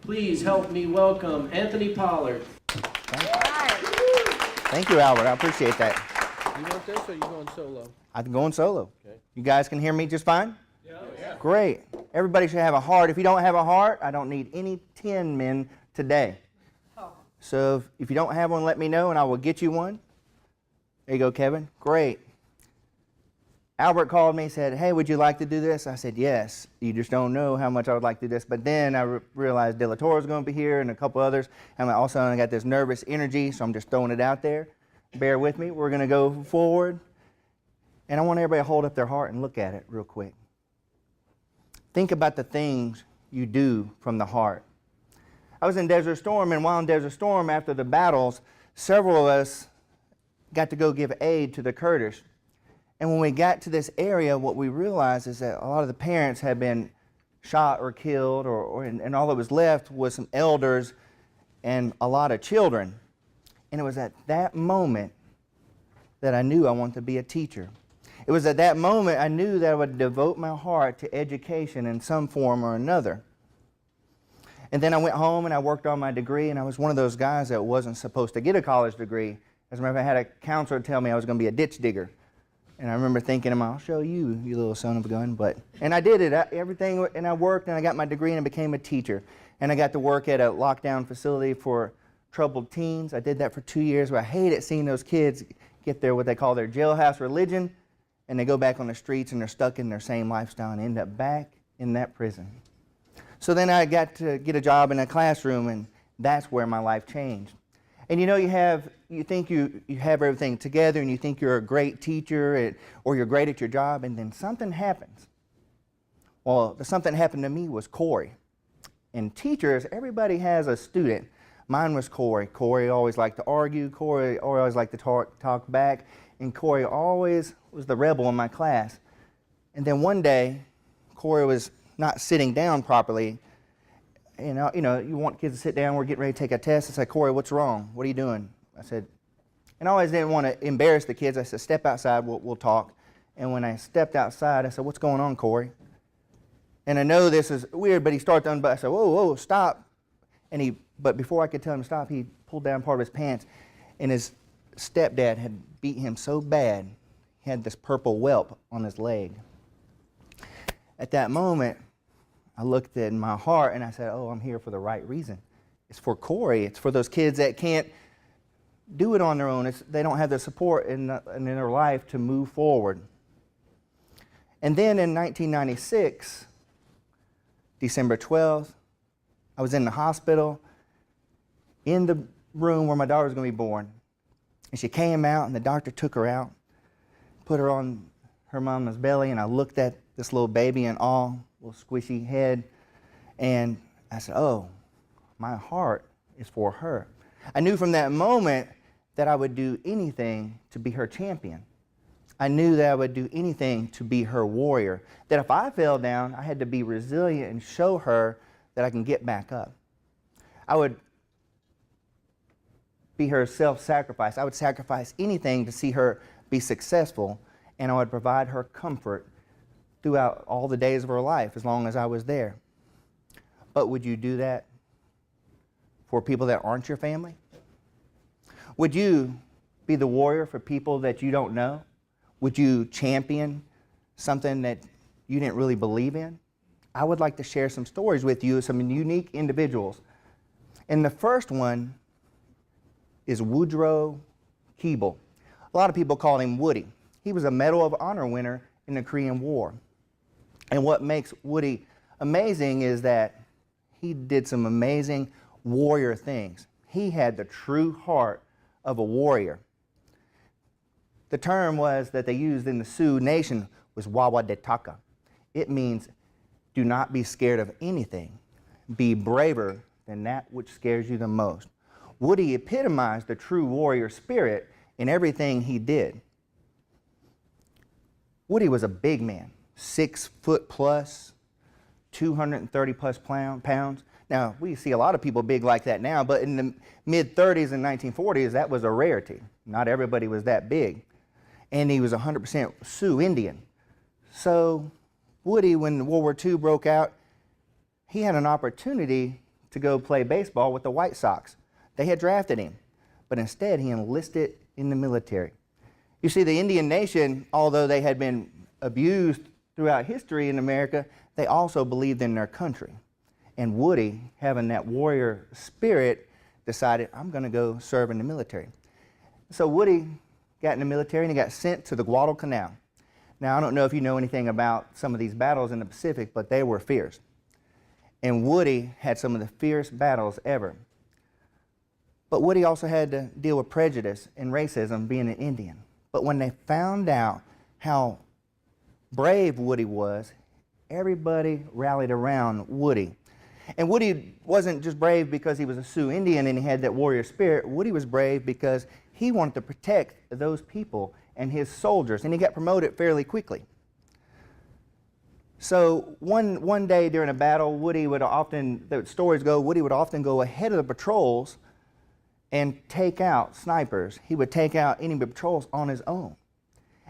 Please help me welcome Anthony Pollard. Thank you, Albert. I appreciate that. You want this or are you going solo? I'm going solo. Okay. You guys can hear me just fine? Yeah. Great. Everybody should have a heart. If you don't have a heart, I don't need any 10 men today. So if you don't have one, let me know and I will get you one. There you go, Kevin. Great. Albert called me and said, hey, would you like to do this? I said, yes. You just don't know how much I would like to do this. But then I realized De La Torre is going to be here and a couple others. And also I got this nervous energy, so I'm just throwing it out there. Bear with me. We're going to go forward. And I want everybody to hold up their heart and look at it real quick. Think about the things you do from the heart. I was in Desert Storm, and while in Desert Storm, after the battles, several of us got to go give aid to the Kurdish. And when we got to this area, what we realized is that a lot of the parents had been shot or killed, and all that was left was some elders and a lot of children. And it was at that moment that I knew I wanted to be a teacher. It was at that moment I knew that I would devote my heart to education in some form or another. And then I went home and I worked on my degree, and I was one of those guys that wasn't supposed to get a college degree. As a matter of fact, I had a counselor tell me I was going to be a ditch digger. And I remember thinking, I'll show you, you little son of a gun. And I did it, everything, and I worked, and I got my degree, and I became a teacher. And I got to work at a lockdown facility for troubled teens. I did that for 2 years, where I hated seeing those kids get their, what they call their jailhouse religion, and they go back on the streets, and they're stuck in their same lifestyle and end up back in that prison. So then I got to get a job in a classroom, and that's where my life changed. And you know, you think you have everything together, and you think you're a great teacher or you're great at your job, and then something happens. Well, the something that happened to me was Corey. And teachers, everybody has a student. Mine was Corey. Corey always liked to argue. Corey always liked to talk back. And Corey always was the rebel in my class. And then one day, Corey was not sitting down properly. You know, you want kids to sit down, we're getting ready to take a test. I said, Corey, what's wrong? What are you doing? I said, and I always didn't want to embarrass the kids. I said, step outside, we'll talk. And when I stepped outside, I said, what's going on, Corey? And I know this is weird, but he started to unbutton. I said, whoa, stop. But before I could tell him to stop, he pulled down part of his pants, and his stepdad had beat him so bad, he had this purple whelp on his leg. At that moment, I looked in my heart and I said, oh, I'm here for the right reason. It's for Corey. It's for those kids that can't do it on their own. They don't have the support in their life to move forward. And then in 1996, December 12th, I was in the hospital in the room where my daughter was going to be born. And she came out, and the doctor took her out, put her on her mama's belly, and I looked at this little baby in awe, little squishy head, and I said, oh, my heart is for her. I knew from that moment that I would do anything to be her champion. I knew that I would do anything to be her warrior, that if I fell down, I had to be resilient and show her that I can get back up. I would be her self-sacrifice. I would sacrifice anything to see her be successful, and I would provide her comfort throughout all the days of her life as long as I was there. But would you do that for people that aren't your family? Would you be the warrior for people that you don't know? Would you champion something that you didn't really believe in? I would like to share some stories with you of some unique individuals. And the first one is Woodrow Keeble. A lot of people called him Woody. He was a Medal of Honor winner in the Korean War. And what makes Woody amazing is that he did some amazing warrior things. He had the true heart of a warrior. The term was that they used in the Sioux Nation was wawadetaka. It means do not be scared of anything. Be braver than that which scares you the most. Woody epitomized the true warrior spirit in everything he did. Woody was a big man, 6 foot plus, 230 plus pounds. Now, we see a lot of people big like that now, but in the mid-30s and 1940s, that was a rarity. Not everybody was that big. And he was 100% Sioux Indian. So Woody, when World War II broke out, he had an opportunity to go play baseball with the White Sox. They had drafted him, but instead he enlisted in the military. You see, the Indian nation, although they had been abused throughout history in America, they also believed in their country. And Woody, having that warrior spirit, decided, I'm going to go serve in the military. So Woody got in the military and he got sent to the Guadalcanal. Now, I don't know if you know anything about some of these battles in the Pacific, but they were fierce. And Woody had some of the fierce battles ever. But Woody also had to deal with prejudice and racism being an Indian. But when they found out how brave Woody was, everybody rallied around Woody. And Woody wasn't just brave because he was a Sioux Indian and he had that warrior spirit. Woody was brave because he wanted to protect those people and his soldiers, and he got promoted fairly quickly. So one day during a battle, Woody would often, the stories go, Woody would often go ahead of the patrols and take out snipers. He would take out enemy patrols on his own.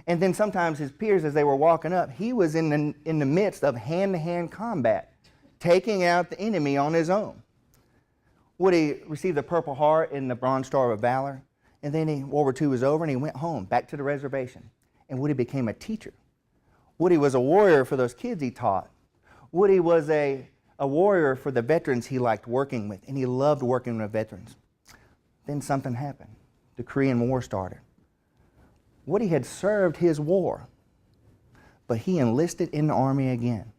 And then sometimes his peers, as they were walking up, he was in the midst of hand-to-hand combat, taking out the enemy on his own. Woody received the Purple Heart and the Bronze Star of Valor, and then World War II was over and he went home, back to the reservation, and Woody became a teacher. Woody was a warrior for those kids he taught. Woody was a warrior for the veterans he liked working with, and he loved working with veterans. Then something happened. The Korean War started. Woody had served his war, but he enlisted in the army again.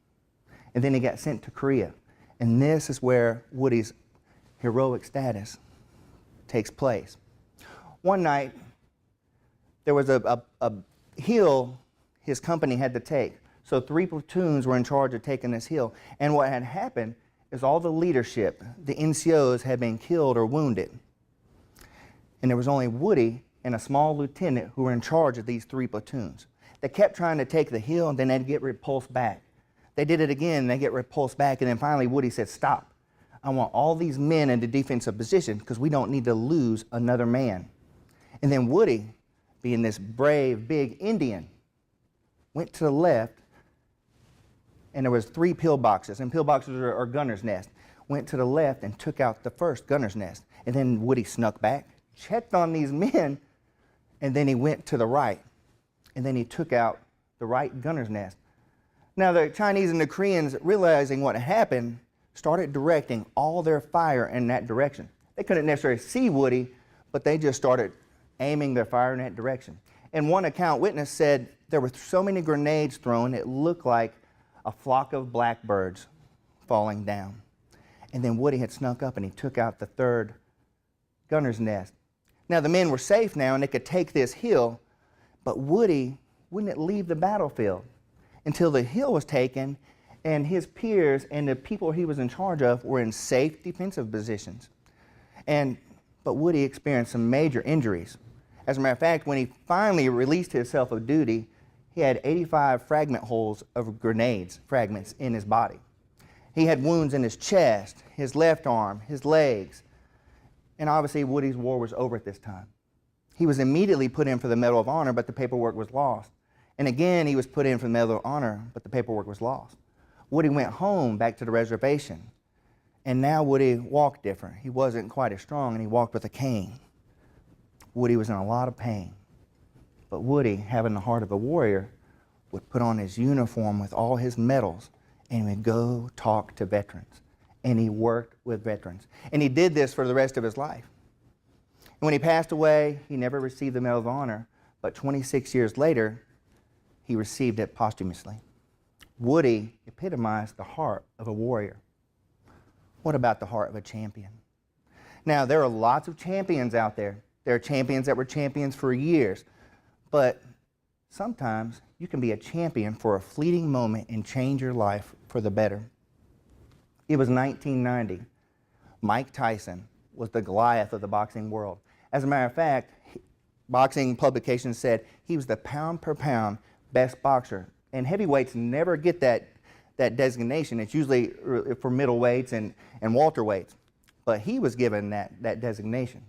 And then he got sent to Korea. And this is where Woody's heroic status takes place. One night, there was a hill his company had to take. So 3 platoons were in charge of taking this hill. And what had happened is all the leadership, the NCOs, had been killed or wounded. And there was only Woody and a small lieutenant who were in charge of these 3 platoons. They kept trying to take the hill, and then they'd get repulsed back. They did it again, they get repulsed back, and then finally Woody said, stop. I want all these men in the defensive position because we don't need to lose another man. And then Woody, being this brave, big Indian, went to the left, and there was 3 pillboxes, and pillboxes are gunner's nest. Went to the left and took out the first gunner's nest. And then Woody snuck back, checked on these men, and then he went to the right. And then he took out the right gunner's nest. Now the Chinese and the Koreans, realizing what happened, started directing all their fire in that direction. They couldn't necessarily see Woody, but they just started aiming their fire in that direction. And one account witness said there were so many grenades thrown, it looked like a flock of blackbirds falling down. And then Woody had snuck up and he took out the 3rd gunner's nest. Now the men were safe now and they could take this hill, but Woody wouldn't leave the battlefield until the hill was taken and his peers and the people he was in charge of were in safe defensive positions. But Woody experienced some major injuries. As a matter of fact, when he finally released himself of duty, he had 85 fragment holes of grenades, fragments in his body. He had wounds in his chest, his left arm, his legs. And obviously Woody's war was over at this time. He was immediately put in for the Medal of Honor, but the paperwork was lost. And again, he was put in for the Medal of Honor, but the paperwork was lost. Woody went home back to the reservation. And now Woody walked different. He wasn't quite as strong, and he walked with a cane. Woody was in a lot of pain. But Woody, having the heart of a warrior, would put on his uniform with all his medals, and he would go talk to veterans. And he worked with veterans. And he did this for the rest of his life. And when he passed away, he never received the Medal of Honor, but 26 years later, he received it posthumously. Woody epitomized the heart of a warrior. What about the heart of a champion? Now, there are lots of champions out there. There are champions that were champions for years. But sometimes you can be a champion for a fleeting moment and change your life for the better. It was 1990. Mike Tyson was the Goliath of the boxing world. As a matter of fact, boxing publications said he was the pound-per-pound best boxer. And heavyweights never get that designation. It's usually for middleweights and welterweights. But he was given that designation.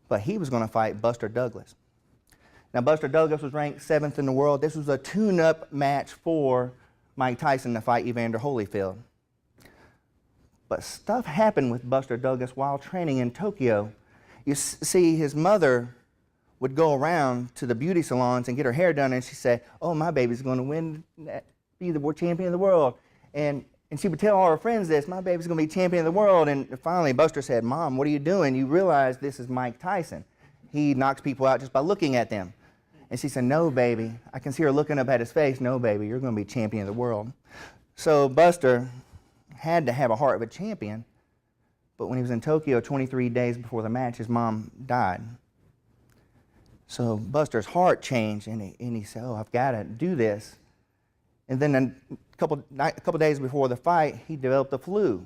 But he was going to fight Buster Douglas. Now, Buster Douglas was ranked 7th in the world. This was a tune-up match for Mike Tyson to fight Evander Holyfield. But stuff happened with Buster Douglas while training in Tokyo. You see, his mother would go around to the beauty salons and get her hair done, and she'd say, oh, my baby's going to win, be the champion of the world. And she would tell all her friends this, my baby's going to be champion of the world. And finally, Buster said, Mom, what are you doing? You realize this is Mike Tyson. He knocks people out just by looking at them. And she said, no, baby. I can see her looking up at his face. No, baby, you're going to be champion of the world. So Buster had to have a heart of a champion. But when he was in Tokyo 23 days before the match, his mom died. So Buster's heart changed, and he said, oh, I've got to do this. And then a couple days before the fight, he developed the flu.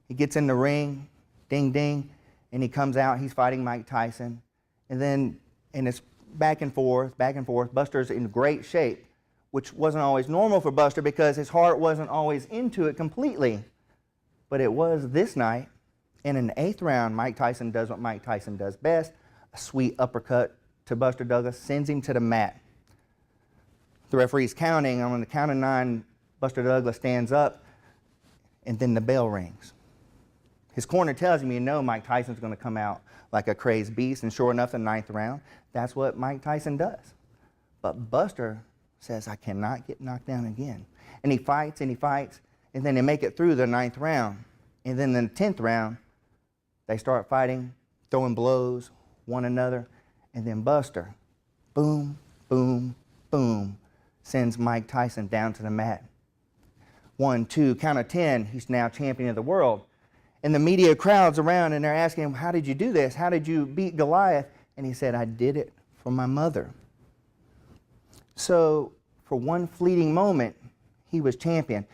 He gets in the ring, ding, ding, and he comes out. He's fighting Mike Tyson. And it's back and forth, back and forth. Buster's in great shape, which wasn't always normal for Buster because his heart wasn't always into it completely. But it was this night. And in the 8th round, Mike Tyson does what Mike Tyson does best, a sweet uppercut to Buster Douglas, sends him to the mat. The referee's counting. On the count of 9, Buster Douglas stands up, and then the bell rings. His corner tells him, you know Mike Tyson's going to come out like a crazed beast, and sure enough, in the 9th round, that's what Mike Tyson does. But Buster says, I cannot get knocked down again. And he fights, and then they make it through the 9th round. And then in the 10th round, they start fighting, throwing blows, one another, and then Buster, boom, boom, boom, sends Mike Tyson down to the mat. 1, 2, count of 10, he's now champion of the world. And the media crowds around and they're asking him, how did you do this? How did you beat Goliath? And he said, I did it for my mother. So for one fleeting moment, he was champion.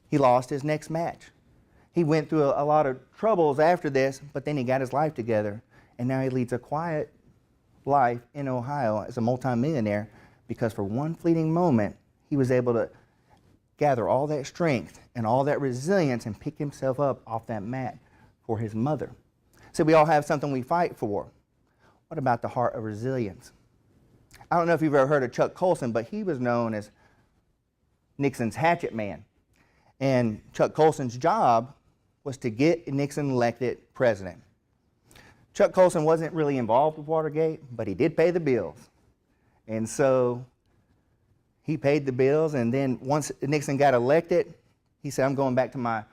He lost his next match. He went through a lot of troubles after this, but then he got his life together. And now he leads a quiet life in Ohio as a multimillionaire because for one fleeting moment, he was able to gather all that strength and all that resilience and pick himself up off that mat for his mother. So we all have something we fight for. What about the heart of resilience? I don't know if you've ever heard of Chuck Colson, but he was known as Nixon's hatchet man. And Chuck Colson's job was to get Nixon elected president. Chuck Colson wasn't really involved with Watergate, but he did pay the bills. And so he paid the bills, and then once Nixon got elected, he said, I'm going back to my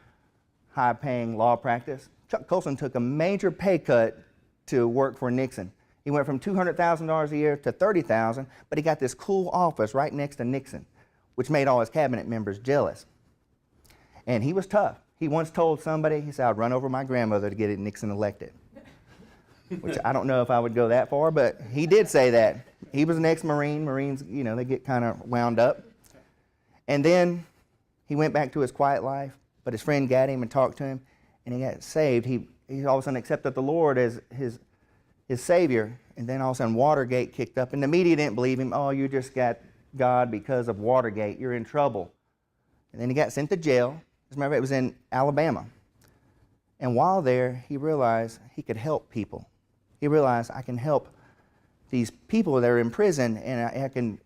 high-paying law practice. Chuck Colson took a major pay cut to work for Nixon. He went from $200,000 a year to $30,000, but he got this cool office right next to Nixon, which made all his cabinet members jealous. And he was tough. He once told somebody, he said, I'd run over my grandmother to get Nixon elected. Which I don't know if I would go that far, but he did say that. He was an ex-Marine. Marines, you know, they get kind of wound up. And then he went back to his quiet life, but his friend got him and talked to him, and he got saved. He all of a sudden accepted the Lord as his Savior, and then all of a sudden Watergate kicked up, and the media didn't believe him. Oh, you just got God because of Watergate. You're in trouble. And then he got sent to jail. As a matter of fact, it was in Alabama. And while there, he realized he could help people. He realized, I can help these people that are in prison, and I can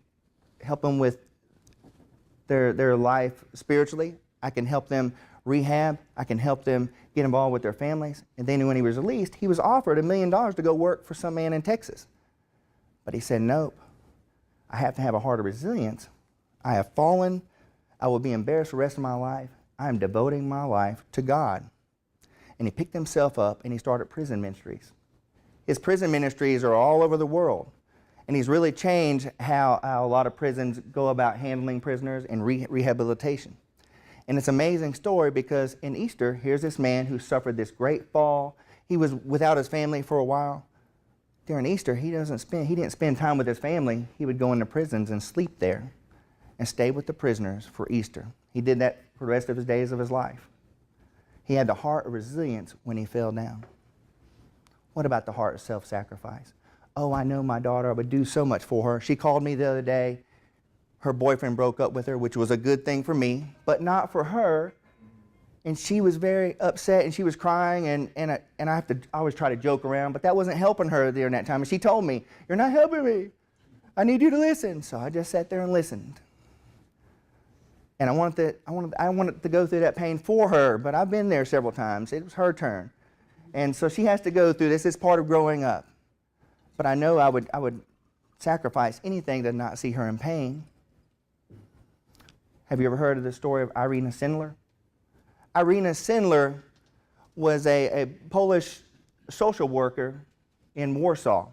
help them with their life spiritually. I can help them rehab. I can help them get involved with their families. And then when he was released, he was offered $1 million to go work for some man in Texas. But he said, nope, I have to have a heart of resilience. I have fallen. I will be embarrassed the rest of my life. I am devoting my life to God. And he picked himself up and he started prison ministries. His prison ministries are all over the world. And he's really changed how a lot of prisons go about handling prisoners and rehabilitation. And it's an amazing story because in Easter, here's this man who suffered this great fall. He was without his family for a while. During Easter, he didn't spend time with his family. He would go into prisons and sleep there and stay with the prisoners for Easter. He did that for the rest of his days of his life. He had the heart of resilience when he fell down. What about the heart of self-sacrifice? Oh, I know my daughter. I would do so much for her. She called me the other day. Her boyfriend broke up with her, which was a good thing for me, but not for her. And she was very upset, and she was crying, and I always try to joke around, but that wasn't helping her during that time. And she told me, you're not helping me. I need you to listen. So I just sat there and listened. And I wanted to go through that pain for her, but I've been there several times. It was her turn. And so she has to go through this. It's part of growing up. But I know I would sacrifice anything to not see her in pain. Have you ever heard of the story of Irena Sendler? Irena Sendler was a Polish social worker in Warsaw.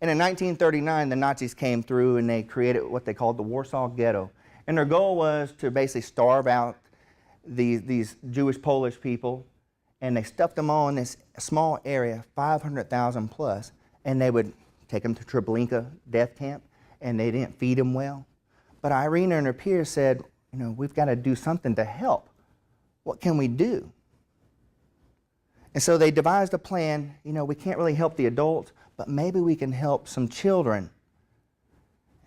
And in 1939, the Nazis came through and they created what they called the Warsaw Ghetto. And their goal was to basically starve out these Jewish Polish people. And they stuffed them all in this small area, 500,000 plus. And they would take them to Treblinka death camp, and they didn't feed them well. But Irena and her peers said, we've got to do something to help. What can we do? And so they devised a plan. We can't really help the adults, but maybe we can help some children.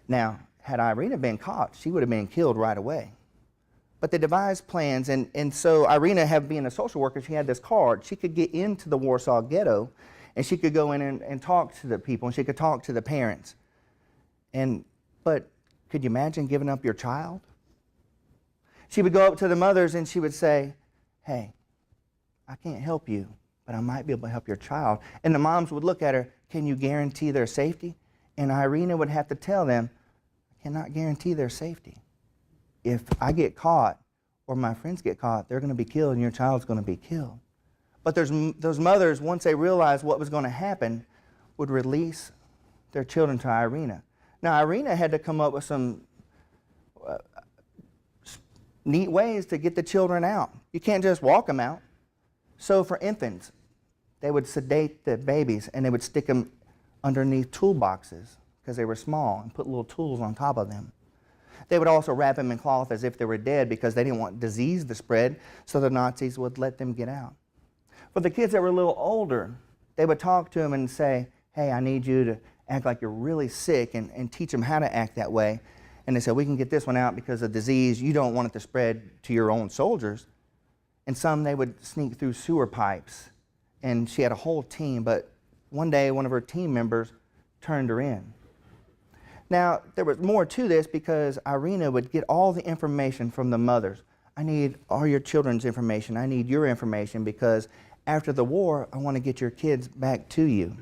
Now, had Irena been caught, she would have been killed right away. But they devised plans, and so Irena, being a social worker, she had this card. She could get into the Warsaw Ghetto, and she could go in and talk to the people, and she could talk to the parents. But could you imagine giving up your child? She would go up to the mothers and she would say, hey, I can't help you, but I might be able to help your child. And the moms would look at her, can you guarantee their safety? And Irena would have to tell them, I cannot guarantee their safety. If I get caught or my friends get caught, they're going to be killed and your child's going to be killed. But those mothers, once they realized what was going to happen, would release their children to Irena. Now, Irena had to come up with some neat ways to get the children out. You can't just walk them out. So for infants, they would sedate the babies and they would stick them underneath toolboxes because they were small and put little tools on top of them. They would also wrap them in cloth as if they were dead because they didn't want disease to spread, so the Nazis would let them get out. For the kids that were a little older, they would talk to them and say, hey, I need you to act like you're really sick and teach them how to act that way. And they said, we can get this one out because of disease. You don't want it to spread to your own soldiers. And some, they would sneak through sewer pipes. And she had a whole team, but one day one of her team members turned her in. Now, there was more to this because Irena would get all the information from the mothers. I need all your children's information. I need your information because after the war, I want to get your kids back to you.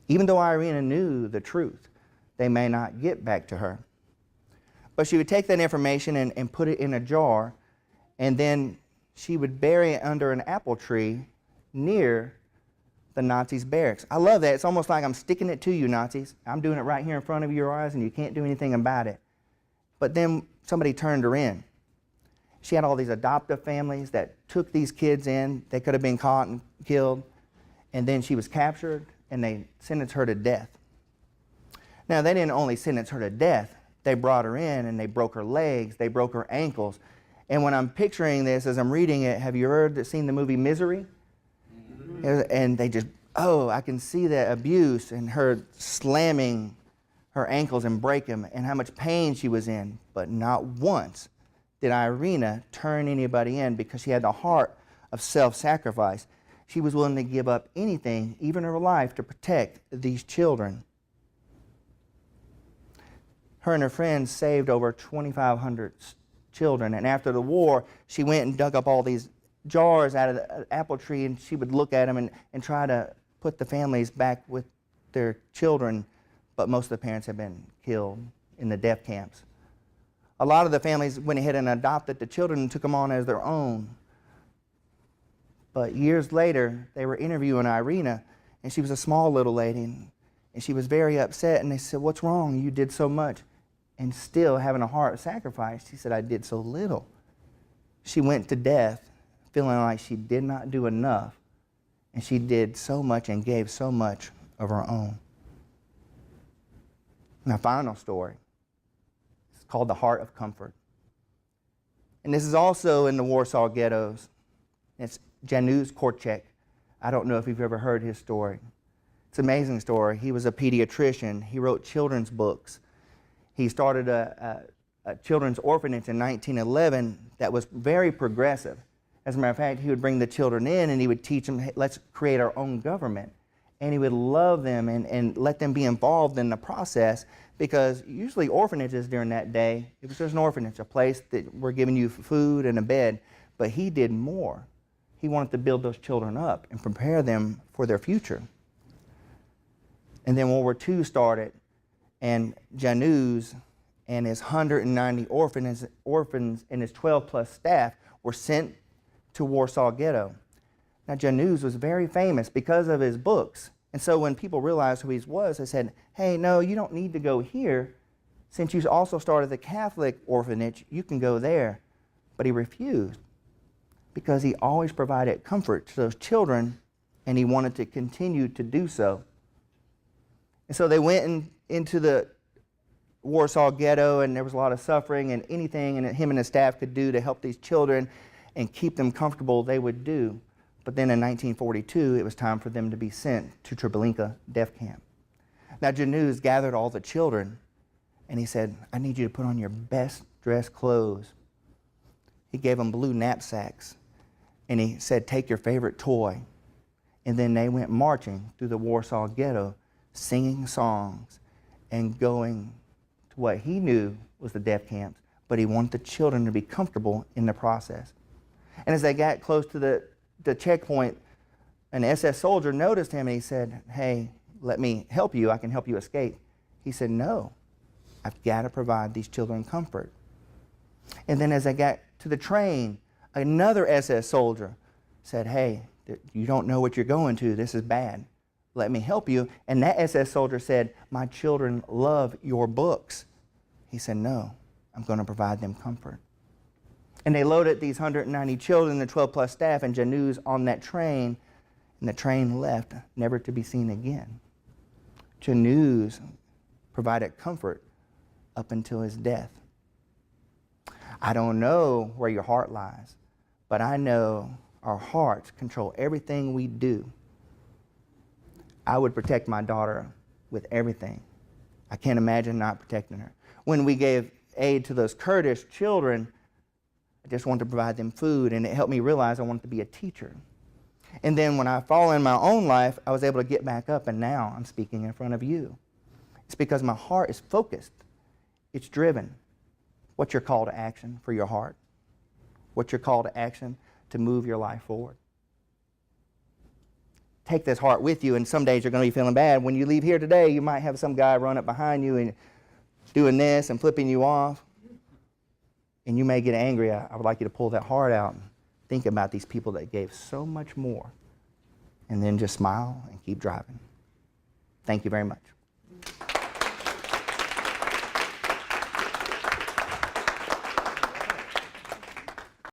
Even though Irena knew the truth, they may not get back to her. But she would take that information and put it in a jar, and then she would bury it under an apple tree near the Nazis' barracks. I love that. It's almost like I'm sticking it to you, Nazis. I'm doing it right here in front of your eyes, and you can't do anything about it. But then somebody turned her in. She had all these adoptive families that took these kids in. They could have been caught and killed. And then she was captured, and they sentenced her to death. Now, they didn't only sentence her to death. They brought her in, and they broke her legs. They broke her ankles. And when I'm picturing this, as I'm reading it, have you seen the movie Misery? And they just, I can see the abuse and her slamming her ankles and break them and how much pain she was in. But not once did Irena turn anybody in because she had the heart of self-sacrifice. She was willing to give up anything, even her life, to protect these children. Her and her friends saved over 2,500 children. And after the war, she went and dug up all these jars out of the apple tree, and she would look at them and try to put the families back with their children. But most of the parents had been killed in the death camps. A lot of the families went ahead and adopted the children and took them on as their own. But years later, they were interviewing Irena, and she was a small little lady, and she was very upset, and they said, what's wrong? You did so much. And still having a heart of sacrifice, she said, I did so little. She went to death feeling like she did not do enough, and she did so much and gave so much of her own. And our final story is called The Heart of Comfort. And this is also in the Warsaw ghettos. It's Janusz Korczak. I don't know if you've ever heard his story. It's an amazing story. He was a pediatrician. He wrote children's books. He started a children's orphanage in 1911 that was very progressive. As a matter of fact, he would bring the children in and he would teach them, hey, let's create our own government. and he would love them and let them be involved in the process, because usually orphanages during that day, it was just an orphanage, a place that we're giving you food and a bed, but he did more. He wanted to build those children up and prepare them for their future. And then World War II started, and Januz and his 190 orphans and his 12-plus staff were sent to Warsaw Ghetto. Now, Januz was very famous because of his books. And so when people realized who he was, they said, hey, no, you don't need to go here. Since you also started the Catholic orphanage, you can go there. But he refused, because he always provided comfort to those children, and he wanted to continue to do so. And so they went into the Warsaw Ghetto, and there was a lot of suffering, and anything and him and his staff could do to help these children and keep them comfortable, they would do. But then in 1942, it was time for them to be sent to Treblinka death camp. Now, Januz gathered all the children, and he said, I need you to put on your best dressed clothes. He gave them blue knapsacks, and he said, take your favorite toy. And then they went marching through the Warsaw Ghetto, singing songs and going to what he knew was the death camps, but he wanted the children to be comfortable in the process. And as they got close to the checkpoint, an SS soldier noticed him, and he said, hey, let me help you. I can help you escape. He said, no, I've got to provide these children comfort. And then as they got to the train, another SS soldier said, hey, you don't know what you're going to. This is bad. Let me help you. And that SS soldier said, my children love your books. He said, no, I'm going to provide them comfort. And they loaded these 190 children and 12-plus staff and Januz on that train, and the train left, never to be seen again. Januz provided comfort up until his death. I don't know where your heart lies, but I know our hearts control everything we do. I would protect my daughter with everything. I can't imagine not protecting her. When we gave aid to those Kurdish children, I just wanted to provide them food, and it helped me realize I wanted to be a teacher. And then when I fall in my own life, I was able to get back up, and now I'm speaking in front of you. It's because my heart is focused. It's driven. What's your call to action for your heart? What's your call to action to move your life forward? Take this heart with you, and some days you're going to be feeling bad. When you leave here today, you might have some guy run up behind you and doing this and flipping you off. And you may get angry. I would like you to pull that heart out and think about these people that gave so much more. And then just smile and keep driving. Thank you very much.